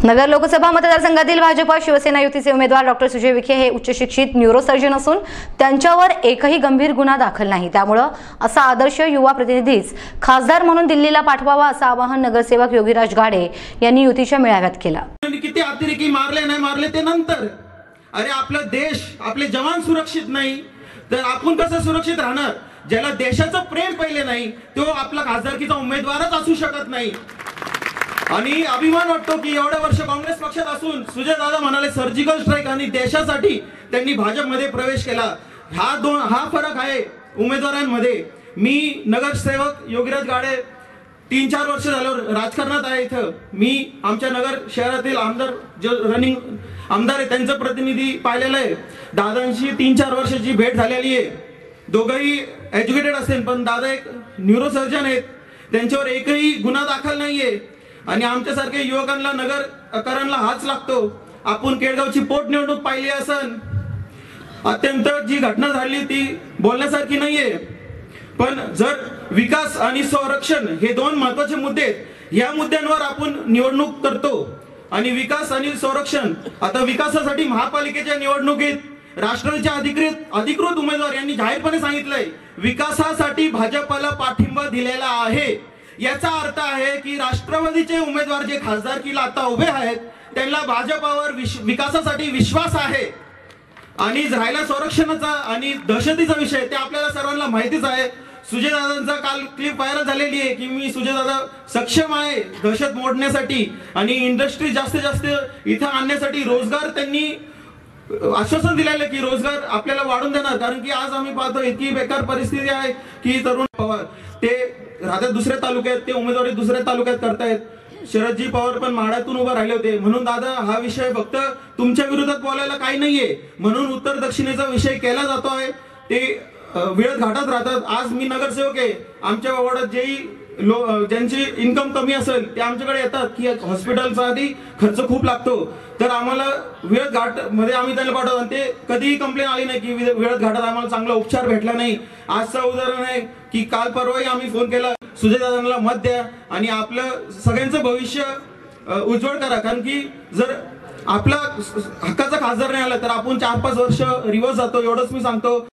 नगर लोकसभा मतदारसंघातील भाजप शिवसेना युतीचे उमेदवार डॉक्टर सुजय विखे हे उच्च शिक्षित न्यूरोसर्जन असून त्यांच्यावर एकही गंभीर गुन्हा दाखल नाही। त्यामुळे असा आदर्श युवा प्रतिनिधीच खासदार म्हणून दिल्लीला पाठवावा असं आवाहन नगरसेवक योगीराज गाडे यांनी युतीच्या मेळाव्यात केलं। किती अतिरेकी मारले नाही मारले ते नंतर, अरे आपला देश आपले जवान सुरक्षित नाही तर आपण कसं सुरक्षित राहणार? ज्याला देशाचं प्रेम पहिले नाही तो आपला खासदारकीचा उमेदवारच असू शकत नाही। आणि अभिमान वाटतो की एवढे वर्ष काँग्रेस पक्षात असून सुजय दादा म्हणाले सर्जिकल स्ट्राइक आणि देशासाठी त्यांनी भाजपमध्ये प्रवेश केला। हा फरक आहे उमेदवारांमध्ये। मी नगरसेवक योगीराज गाडे 3-4 वर्ष झालं राजकारणात आहे। इथं मी आमच्या नगर शहरातील आमदार जो रनिंग आमदार आहे त्यांचं प्रतिनिधी पाहिलेलं आहे। दादांशी 3-4 वर्षाची भेट झालेली आहे। दोघंही एज्युकेटेड असेल पण दादा एक न्यूरोसर्जन आहेत, त्यांच्यावर एकही गुन्हा दाखल नाहीये। आणि आमच्यासारख्या युवकांना नगरकरांना हाच लागतो। आपण केळगावची पोटनिवडणूक पाहिली असन, अत्यंत जी घटना झाली ती बोलण्यासारखी नाहीये। पण जर विकास आणि संरक्षण हे दोन महत्त्वाचे मुद्दे आहेत, या मुद्द्यांवर आपण निवडणूक करतो। आणि विकास आणि संरक्षण, आता विकासासाठी महापालिकेच्या निवडणुकीत राष्ट्रवादीच्या अधिकृत उमेदवार यांनी जाहीरपणे सांगितलंय विकासासाठी भाजपला पाठिंबा दिलेला आहे। याचा अर्थ आहे की राष्ट्रवादीचे उमेदवार जे खासदारकीला आता उभे आहेत त्यांना भाजपावर विकासासाठी विश्वास आहे। आणि राहिला संरक्षणाचा आणि दहशतीचा विषय, ते आपल्याला सर्वांना माहितीच आहे। सुजय दादांचा काल क्लिप व्हायरल झालेली आहे की मी सुजय दादा सक्षम आहे दहशत मोडण्यासाठी आणि इंडस्ट्री जास्तीत जास्त इथं आणण्यासाठी। रोजगार त्यांनी आश्वासन दिलेलं की रोजगार आपल्याला वाढून देणार, कारण की आज आम्ही पाहतो इतकी बेकार परिस्थिती आहे की तरुण पवार ते राहतात दुसऱ्या तालुक्यात, ते उमेदवारी दुसऱ्या तालुक्यात करतायत। शरदजी पवार पण माढ्यातून उभं राहिले होते। म्हणून दादा हा विषय फक्त तुमच्या विरोधात बोलायला काही नाहीये, म्हणून उत्तर दक्षिणेचा विषय केला जातो आहे। ते वेळत घाटात राहतात। आज मी नगरसेवक आहे, आमच्या वार्डात जेही ज्यांची इन्कम कमी असेल ते आमच्याकडे येतात की हॉस्पिटलचा आधी खर्च खूप लागतो, तर आम्हाला वेळत घाट मध्ये आम्ही त्यांना पाठवतो आणि ते कधीही कंप्लेंट आली नाही की वेळत घाटात आम्हाला चांगला उपचार भेटला नाही। आजचं उदाहरण आहे की काल परवाही आम्ही फोन केला सुजय दादांना मत द्या आणि आपलं सगळ्यांचं भविष्य उज्ज्वल करा, कारण की जर आपला हक्काचा खासदार नाही आला तर आपण 4-5 वर्ष रिवर्स जातो, एवढंच मी सांगतो।